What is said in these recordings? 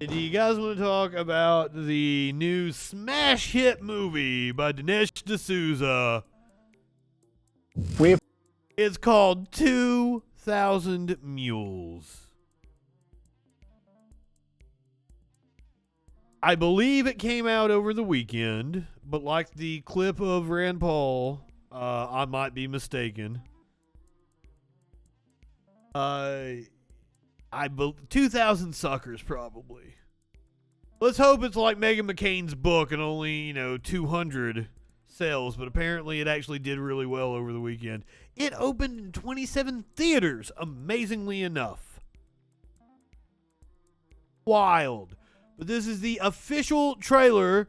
Do you guys want to talk about the new smash hit movie by Dinesh D'Souza? It's called 2,000 Mules. I believe it came out over the weekend, but like the clip of Rand Paul, I might be mistaken. 2,000 suckers probably. Let's hope it's like Meghan McCain's book and only, 200 sales, but apparently it actually did really well over the weekend. It opened in 27 theaters, amazingly enough. Wild. But this is the official trailer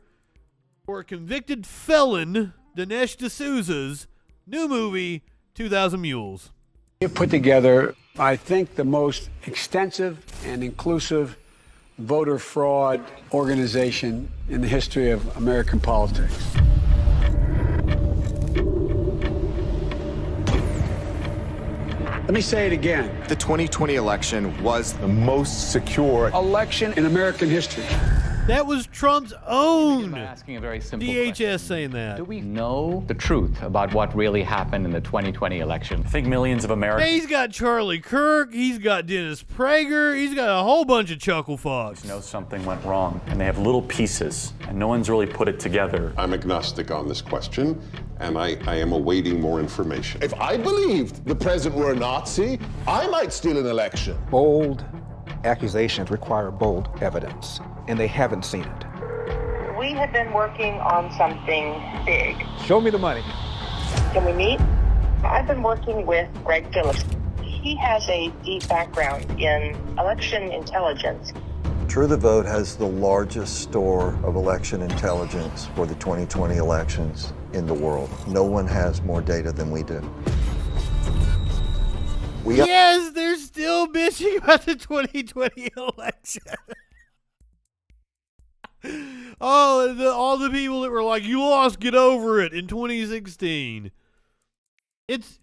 for convicted felon Dinesh D'Souza's new movie, 2,000 Mules. You've put together, I think, the most extensive and inclusive voter fraud organization in the history of American politics. Let me say it again. The 2020 election was the most secure Election in American history. That was Trump's own asking a very simple DHS question. saying that. Do we know the truth about what really happened in the 2020 election? I think millions of Americans He's got Charlie Kirk, he's got Dennis Prager, he's got a whole bunch of chuckle fucks. know something went wrong, and they have little pieces, and no one's really put it together. I'm agnostic on this question, and I am awaiting more information. If I believed the president were a Nazi, I might steal an election. Bold accusations require bold evidence, and they haven't seen it. We have been working on something big. Show me the money. Can we meet? I've been working with Greg Phillips. He has a deep background in election intelligence. True the Vote has the largest store of election intelligence for the 2020 elections in the world. No one has more data than we do. Yes, they're still bitching about the 2020 election. All the people that were like, you lost, get over it in 2016. It's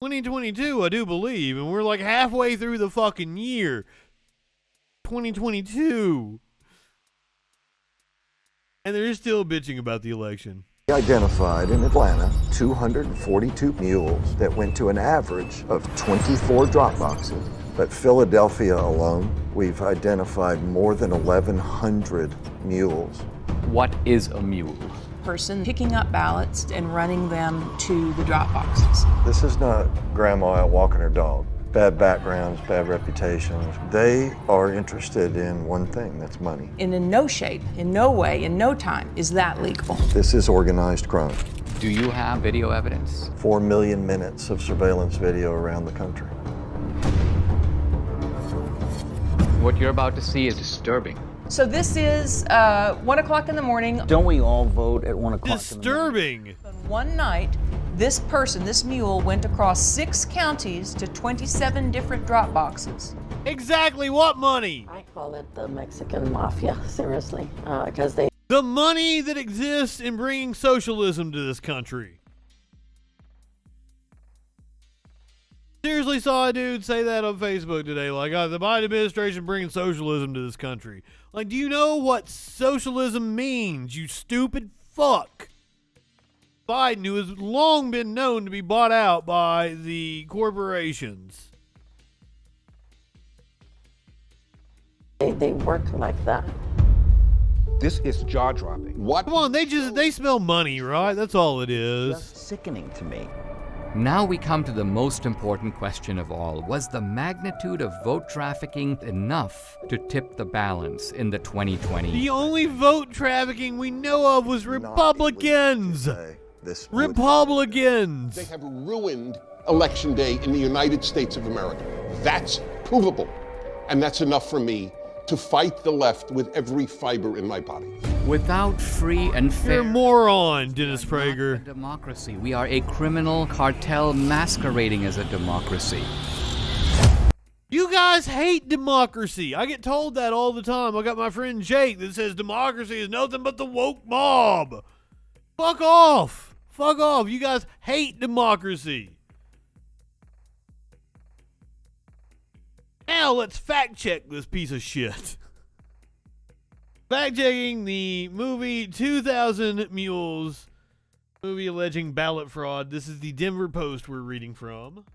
2022, I do believe, and we're like halfway through the fucking year. 2022. And they're still bitching about the election. We identified in Atlanta 242 mules that went to an average of 24 drop boxes. But Philadelphia alone, we've identified more than 1,100 mules. What is a mule? Person picking up ballots and running them to the drop boxes. This is not grandma out walking her dog. Bad backgrounds, bad reputations. They are interested in one thing, that's money. And in no shape, in no way, in no time is that legal. This is organized crime. Do you have video evidence? 4 million minutes of surveillance video around the country. What you're about to see is disturbing. So this is 1 o'clock in the morning. Don't we all vote at 1 o'clock? Disturbing. One night, this person, this mule, went across 6 counties to 27 different drop boxes. Exactly what money? I call it the Mexican mafia, seriously, because they... The money that exists in bringing socialism to this country. Seriously saw a dude say that on Facebook today, like, the Biden administration bringing socialism to this country. Like, do you know what socialism means, you stupid fuck? Biden, who has long been known to be bought out by the corporations. They work like that. This is jaw-dropping. What? Come on, they smell money, right? That's all it is. Sickening to me. Now we come to the most important question of all. Was the magnitude of vote trafficking enough to tip the balance in the 2020? The only vote trafficking we know of was Republicans. Republicans. They have ruined Election Day in the United States of America. That's provable. And that's enough for me to fight the left with every fiber in my body. Without free and fair... You're a moron, Dennis Prager. We are not a democracy. We are a criminal cartel masquerading as a democracy. You guys hate democracy. I get told that all the time. I got my friend Jake that says democracy is nothing but the woke mob. Fuck off. Fuck off. You guys hate democracy. Now let's fact check this piece of shit. Fact-checking the movie 2000 Mules, movie alleging ballot fraud. This is the Denver Post we're reading from.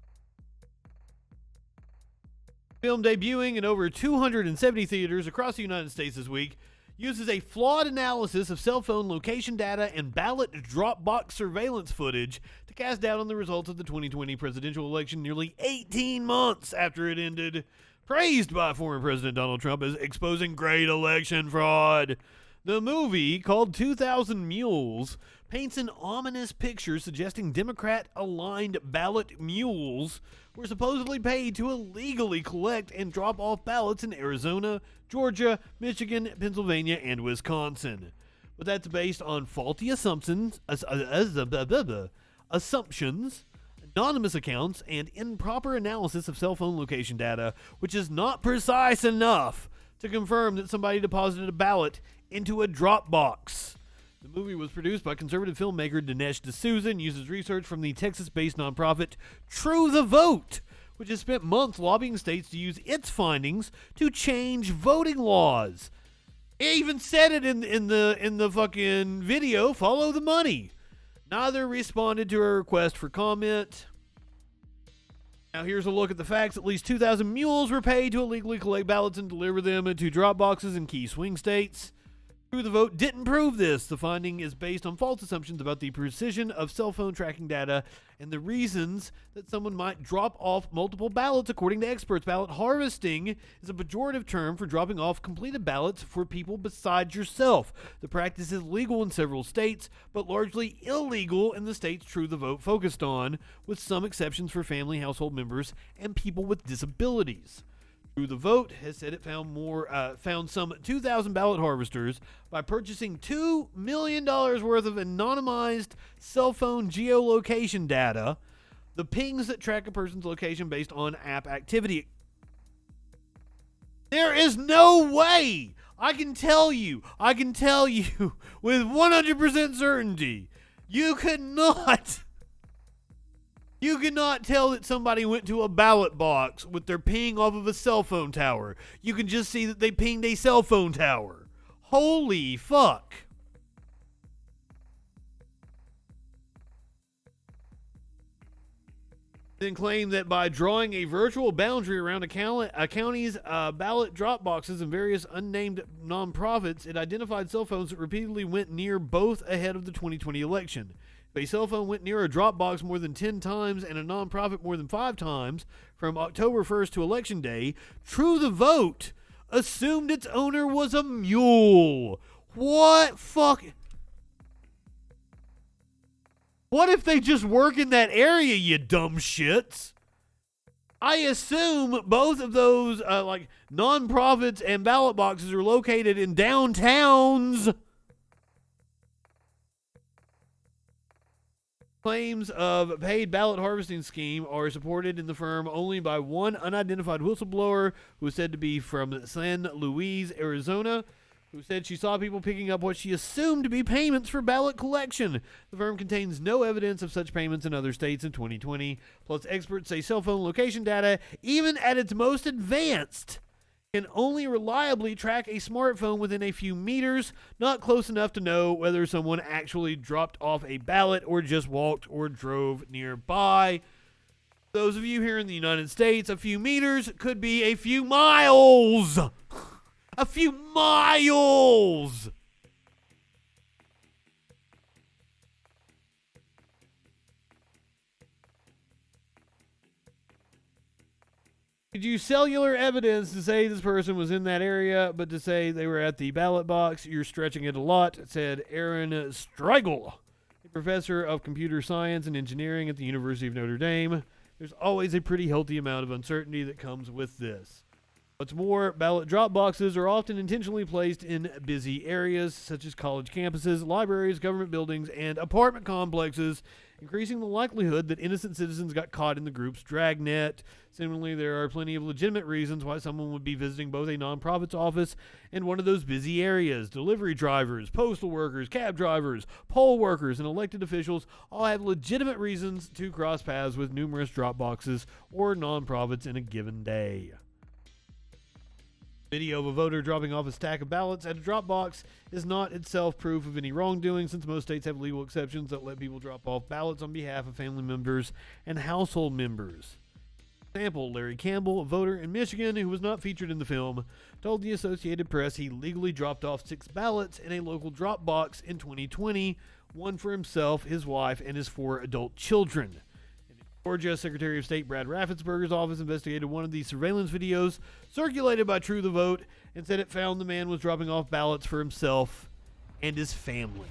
Film debuting in over 270 theaters across the United States this week, uses a flawed analysis of cell phone location data and ballot drop box surveillance footage to cast doubt on the results of the 2020 presidential election nearly 18 months after it ended, praised by former President Donald Trump as exposing great election fraud. The movie, called 2000 Mules, paints an ominous picture suggesting Democrat-aligned ballot mules were supposedly paid to illegally collect and drop off ballots in Arizona, Georgia, Michigan, Pennsylvania, and Wisconsin. But that's based on faulty assumptions, anonymous accounts, and improper analysis of cell phone location data, which is not precise enough to confirm that somebody deposited a ballot into a drop box. The movie was produced by conservative filmmaker Dinesh D'Souza and uses research from the Texas-based nonprofit True the Vote, which has spent months lobbying states to use its findings to change voting laws. It even said it in the fucking video, follow the money. Neither responded to a request for comment. Now here's a look at the facts. At least 2,000 mules were paid to illegally collect ballots and deliver them into drop boxes in key swing states. True the Vote didn't prove this. The finding is based on false assumptions about the precision of cell phone tracking data and the reasons that someone might drop off multiple ballots. According to experts, ballot harvesting is a pejorative term for dropping off completed ballots for people besides yourself. The practice is legal in several states, but largely illegal in the states True the Vote focused on, with some exceptions for family, household members, and people with disabilities. True the Vote has said it found some 2,000 ballot harvesters by purchasing $2 million worth of anonymized cell phone geolocation data, the pings that track a person's location based on app activity. There is no way I can tell you with 100% certainty, you cannot tell that somebody went to a ballot box with their ping off of a cell phone tower. You can just see that they pinged a cell phone tower. Holy fuck. Then claim that by drawing a virtual boundary around a county's ballot drop boxes and various unnamed nonprofits, it identified cell phones that repeatedly went near both ahead of the 2020 election. If a cell phone went near a drop box more than 10 times and a nonprofit more than 5 times from October 1st to Election Day, True the Vote assumed its owner was a mule. What fuck? What if they just work in that area, you dumb shits? I assume both of those nonprofits and ballot boxes are located in downtowns. Claims of paid ballot harvesting scheme are supported in the firm only by one unidentified whistleblower who is said to be from San Luis, Arizona, who said she saw people picking up what she assumed to be payments for ballot collection. The firm contains no evidence of such payments in other states in 2020. Plus, experts say cell phone location data, even at its most advanced, can only reliably track a smartphone within a few meters, not close enough to know whether someone actually dropped off a ballot or just walked or drove nearby. Those of you here in the United States, a few meters could be a few miles. A few miles. Could use cellular evidence to say this person was in that area, but to say they were at the ballot box, you're stretching it a lot, said Aaron Striegel, a professor of computer science and engineering at the University of Notre Dame. There's always a pretty healthy amount of uncertainty that comes with this. What's more, ballot drop boxes are often intentionally placed in busy areas such as college campuses, libraries, government buildings, and apartment complexes, increasing the likelihood that innocent citizens got caught in the group's dragnet. Similarly, there are plenty of legitimate reasons why someone would be visiting both a nonprofit's office and one of those busy areas. Delivery drivers, postal workers, cab drivers, poll workers, and elected officials all have legitimate reasons to cross paths with numerous drop boxes or nonprofits in a given day. Video of a voter dropping off a stack of ballots at a drop box is not itself proof of any wrongdoing, since most states have legal exceptions that let people drop off ballots on behalf of family members and household members. For example, Larry Campbell, a voter in Michigan who was not featured in the film, told the Associated Press he legally dropped off 6 ballots in a local drop box in 2020, one for himself, his wife, and his 4 adult children. In Georgia, Secretary of State Brad Raffensperger's office investigated one of the surveillance videos circulated by True the Vote and said it found the man was dropping off ballots for himself and his family.